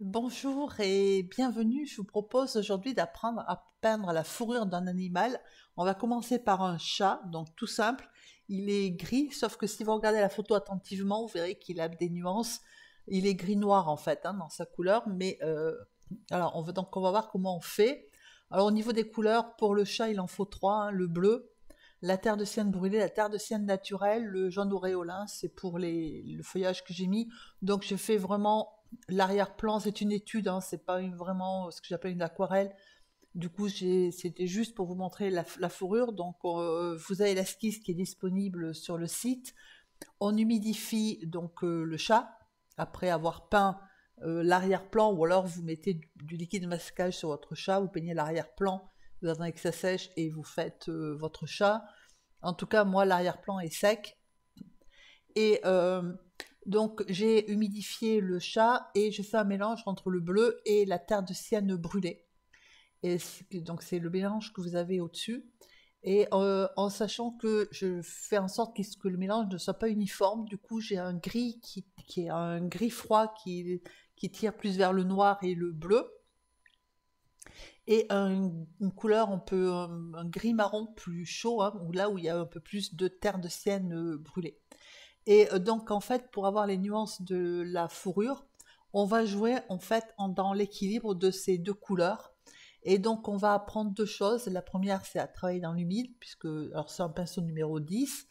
Bonjour et bienvenue. Je vous propose aujourd'hui d'apprendre à peindre la fourrure d'un animal. On va commencer par un chat, donc tout simple. Il est gris, sauf que si vous regardez la photo attentivement, vous verrez qu'il a des nuances. Il est gris-noir en fait dans sa couleur, mais alors on va voir comment on fait. Alors au niveau des couleurs, pour le chat, il en faut trois, hein, le bleu, la terre de sienne brûlée, la terre de sienne naturelle, le jaune auréolin, c'est pour le feuillage que j'ai mis. Donc je fais vraiment l'arrière-plan, c'est une étude, hein, c'est pas vraiment ce que j'appelle une aquarelle. Du coup, c'était juste pour vous montrer la fourrure. Donc, vous avez l'esquisse qui est disponible sur le site. On humidifie donc le chat après avoir peint l'arrière-plan, ou alors vous mettez du liquide de masquage sur votre chat, vous peignez l'arrière-plan, vous attendez que ça sèche et vous faites votre chat. En tout cas, moi, l'arrière-plan est sec. Et donc j'ai humidifié le chat et je fais un mélange entre le bleu et la terre de sienne brûlée. Et donc c'est le mélange que vous avez au-dessus. Et en sachant que je fais en sorte que le mélange ne soit pas uniforme, du coup j'ai un gris qui est un gris froid qui tire plus vers le noir et le bleu, et une couleur un gris marron plus chaud, hein, où il y a un peu plus de terre de sienne brûlée. Et donc, en fait, pour avoir les nuances de la fourrure, on va jouer en fait dans l'équilibre de ces deux couleurs. Et donc, on va apprendre deux choses. La première, c'est à travailler dans l'humide, puisque alors c'est un pinceau numéro 10.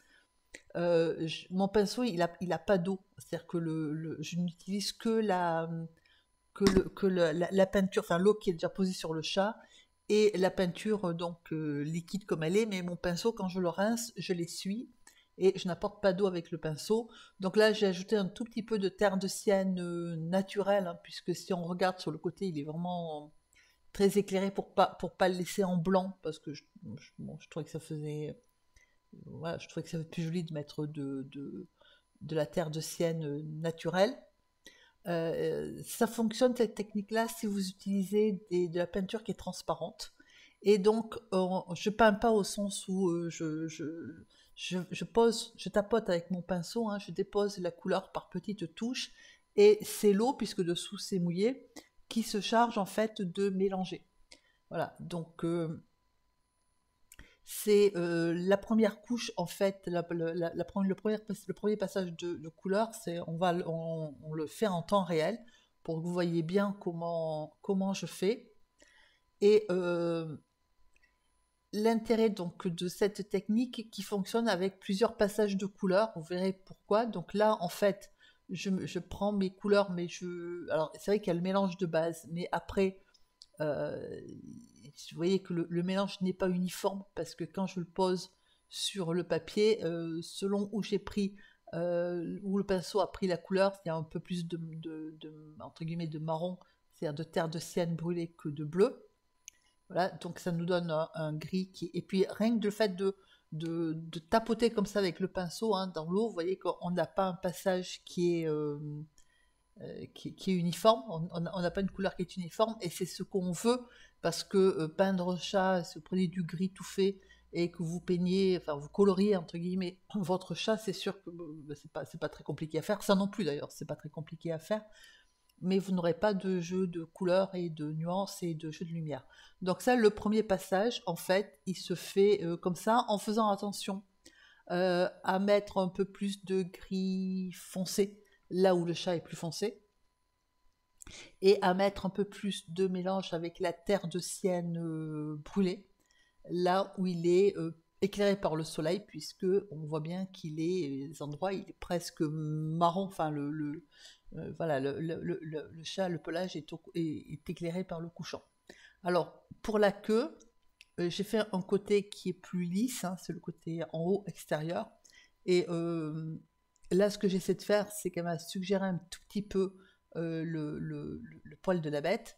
Mon pinceau, il a pas d'eau. C'est-à-dire que je n'utilise que la peinture, enfin l'eau qui est déjà posée sur le chat, et la peinture liquide comme elle est, mais mon pinceau, quand je le rince, je l'essuie et je n'apporte pas d'eau avec le pinceau. Donc là, j'ai ajouté un tout petit peu de terre de sienne naturelle, hein, puisque si on regarde sur le côté, il est vraiment très éclairé pour pas le laisser en blanc, parce que je trouvais que ça faisait, voilà, je trouvais que ça fait plus joli de mettre de la terre de sienne naturelle. Ça fonctionne cette technique-là si vous utilisez de la peinture qui est transparente. Et donc, je peins pas au sens où je tapote avec mon pinceau, hein, je dépose la couleur par petites touches, et c'est l'eau, puisque dessous c'est mouillé, qui se charge en fait de mélanger. Voilà, donc c'est la première couche en fait, le premier passage de couleur, on le fait en temps réel pour que vous voyez bien comment je fais. Et l'intérêt donc de cette technique qui fonctionne avec plusieurs passages de couleurs, vous verrez pourquoi. Donc là, en fait, je prends mes couleurs, alors c'est vrai qu'il y a le mélange de base, mais après, euh, vous voyez que le mélange n'est pas uniforme, parce que quand je le pose sur le papier, selon où j'ai pris, où le pinceau a pris la couleur, il y a un peu plus entre guillemets, de marron, c'est-à-dire de terre de sienne brûlée, que de bleu. Voilà, donc ça nous donne un gris qui. Et puis rien que le fait de tapoter comme ça avec le pinceau, hein, dans l'eau, vous voyez qu'on n'a pas un passage qui est uniforme, on n'a pas une couleur qui est uniforme, et c'est ce qu'on veut, parce que peindre chat, si vous prenez du gris tout fait et que vous peignez, enfin vous coloriez entre guillemets votre chat, c'est sûr que c'est pas très compliqué à faire, ça non plus d'ailleurs, c'est pas très compliqué à faire, mais vous n'aurez pas de jeu de couleurs et de nuances et de jeu de lumière. Donc ça, le premier passage, en fait, il se fait comme ça, en faisant attention à mettre un peu plus de gris foncé là où le chat est plus foncé, et à mettre un peu plus de mélange avec la terre de sienne brûlée, là où il est éclairé par le soleil, puisque on voit bien qu'il est, les endroits, il est presque marron, enfin voilà, le chat, le pelage est éclairé par le couchant. Alors, pour la queue, j'ai fait un côté qui est plus lisse, hein, c'est le côté en haut extérieur. Et là, ce que j'essaie de faire, c'est qu'elle m'a suggéré un tout petit peu le poil de la bête.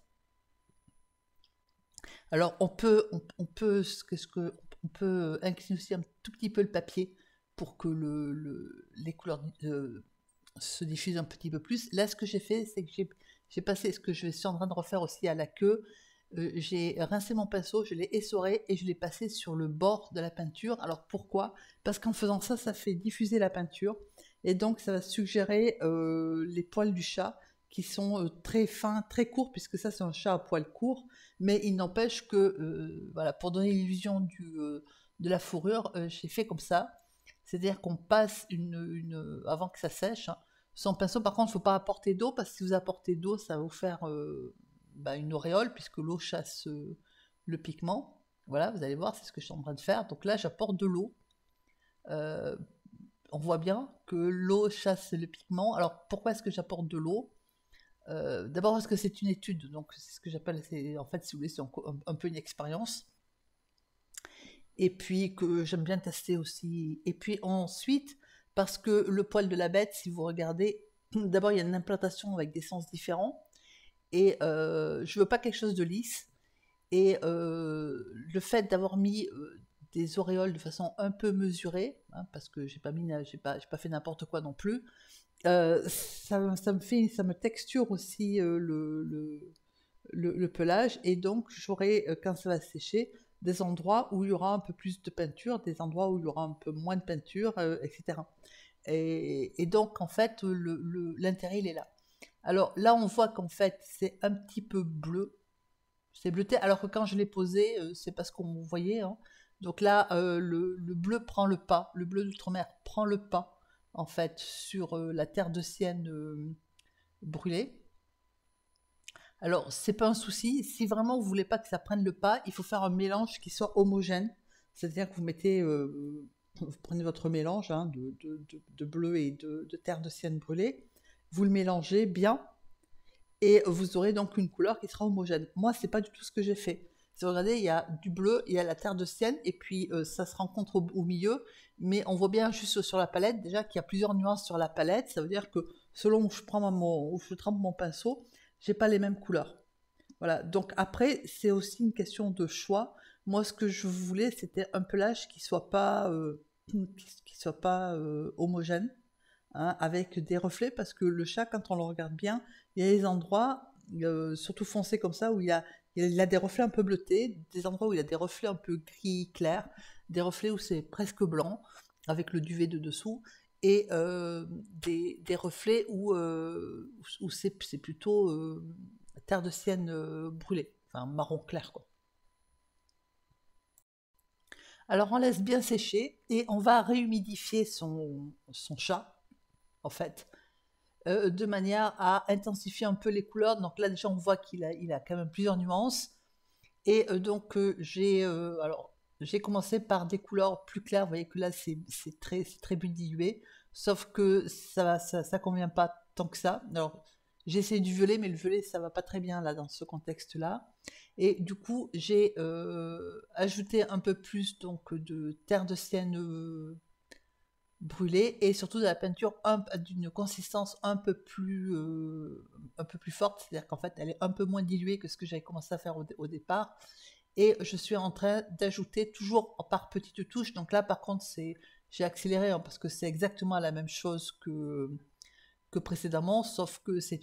Alors, on peut incliner aussi un tout petit peu le papier pour que les couleurs se diffusent un petit peu plus. Là, ce que j'ai fait, c'est que j'ai passé ce que je suis en train de refaire aussi à la queue. J'ai rincé mon pinceau, je l'ai essoré et je l'ai passé sur le bord de la peinture. Alors pourquoi? Parce qu'en faisant ça, ça fait diffuser la peinture, et donc ça va suggérer les poils du chat qui sont très fins, très courts, puisque ça c'est un chat à poil court, mais il n'empêche que, voilà, pour donner l'illusion de la fourrure, j'ai fait comme ça, c'est-à-dire qu'on passe avant que ça sèche, hein, son pinceau. Par contre, il ne faut pas apporter d'eau, parce que si vous apportez d'eau, ça va vous faire une auréole, puisque l'eau chasse le pigment. Voilà, vous allez voir, c'est ce que je suis en train de faire. Donc là, j'apporte de l'eau. On voit bien que l'eau chasse le pigment. Alors, pourquoi est-ce que j'apporte de l'eau? D'abord parce que c'est une étude, donc c'est ce que j'appelle, en fait, si vous voulez, c'est un peu une expérience. Et puis que j'aime bien tester aussi. Et puis ensuite, parce que le poil de la bête, si vous regardez, d'abord il y a une implantation avec des sens différents. Et je veux pas quelque chose de lisse. Et le fait d'avoir mis des auréoles de façon un peu mesurée, hein, parce que j'ai pas fait n'importe quoi non plus, ça me texture aussi le pelage, et donc j'aurai, quand ça va sécher, des endroits où il y aura un peu plus de peinture, des endroits où il y aura un peu moins de peinture, etc. Et donc en fait, l'intérêt il est là. Alors là, on voit qu'en fait c'est un petit peu bleu, c'est bleuté, alors que quand je l'ai posé, c'est parce qu'on voyait, hein. Donc là, le bleu prend le pas, le bleu d'outre-mer prend le pas, en fait, sur la terre de sienne brûlée. Alors, c'est pas un souci. Si vraiment vous voulez pas que ça prenne le pas, il faut faire un mélange qui soit homogène. C'est-à-dire que vous prenez votre mélange, hein, de bleu et de terre de sienne brûlée, vous le mélangez bien, et vous aurez donc une couleur qui sera homogène. Moi, c'est pas du tout ce que j'ai fait. Si vous regardez, il y a du bleu, il y a la terre de sienne, et puis ça se rencontre au milieu, mais on voit bien juste sur la palette déjà qu'il y a plusieurs nuances sur la palette. Ça veut dire que selon où je trempe mon pinceau, j'ai pas les mêmes couleurs. Voilà. Donc après, c'est aussi une question de choix. Moi, ce que je voulais, c'était un pelage qui soit pas homogène, hein, avec des reflets, parce que le chat, quand on le regarde bien, il y a des endroits, surtout foncés comme ça, où il a des reflets un peu bleutés, des endroits où il y a des reflets un peu gris clair, des reflets où c'est presque blanc, avec le duvet de dessous, et des reflets où c'est plutôt terre de sienne brûlée, enfin marron clair, quoi. Alors on laisse bien sécher, et on va réhumidifier son chat, en fait, de manière à intensifier un peu les couleurs. Donc là déjà on voit il a quand même plusieurs nuances. Et donc j'ai commencé par des couleurs plus claires. Vous voyez que là c'est très dilué, sauf que ça convient pas tant que ça. Alors j'ai essayé du violet, mais le violet ça va pas très bien là dans ce contexte-là. Et du coup j'ai ajouté un peu plus donc de terre de sienne brûlée, et surtout de la peinture d'une consistance un peu plus forte, c'est-à-dire qu'en fait elle est un peu moins diluée que ce que j'avais commencé à faire au départ. Et je suis en train d'ajouter toujours par petites touches. Donc là par contre j'ai accéléré, hein, parce que c'est exactement la même chose que précédemment, sauf que c'est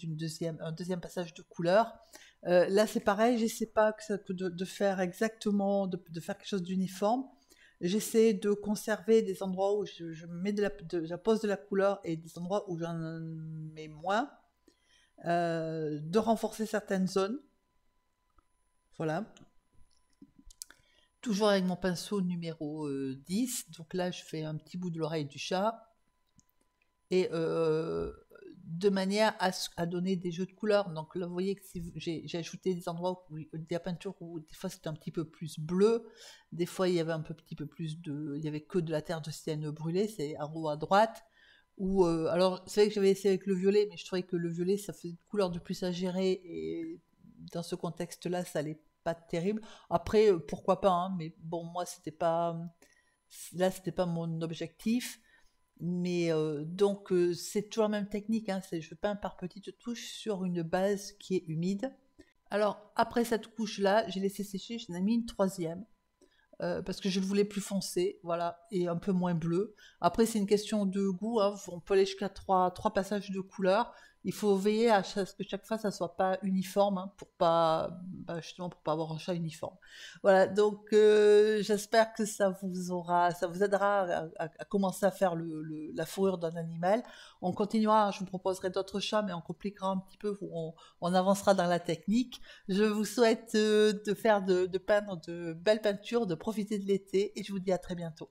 un deuxième passage de couleur. Là c'est pareil, j'essaie pas de faire exactement, de faire quelque chose d'uniforme. J'essaie de conserver des endroits où je mets je pose de la couleur, et des endroits où j'en mets moins, de renforcer certaines zones. Voilà. Toujours avec mon pinceau numéro 10. Donc là, je fais un petit bout de l'oreille du chat. Et de manière à donner des jeux de couleurs. Donc là, vous voyez que j'ai ajouté des endroits où il y a la peinture où des fois c'était un petit peu plus bleu, des fois il y avait petit peu plus il y avait que de la terre de sienne brûlée, c'est en haut à droite. Ou alors c'est vrai que j'avais essayé avec le violet, mais je trouvais que le violet ça faisait une couleur de plus à gérer, et dans ce contexte-là, ça allait pas terrible. Après, pourquoi pas, hein, mais bon, moi c'était pas mon objectif. Mais donc c'est toujours la même technique, hein, je peins par petites touches sur une base qui est humide. Alors après cette couche-là, j'ai laissé sécher, j'en ai mis une troisième, parce que je le voulais plus foncé, voilà, et un peu moins bleu. Après c'est une question de goût, hein, on peut aller jusqu'à trois passages de couleur. Il faut veiller à ce que chaque fois ça soit pas uniforme, hein, pour pas, justement pour pas avoir un chat uniforme. Voilà, donc j'espère que ça vous aidera à commencer à faire la fourrure d'un animal. On continuera, je vous proposerai d'autres chats, mais on compliquera un petit peu, on avancera dans la technique. Je vous souhaite de peindre de belles peintures, de profiter de l'été, et je vous dis à très bientôt.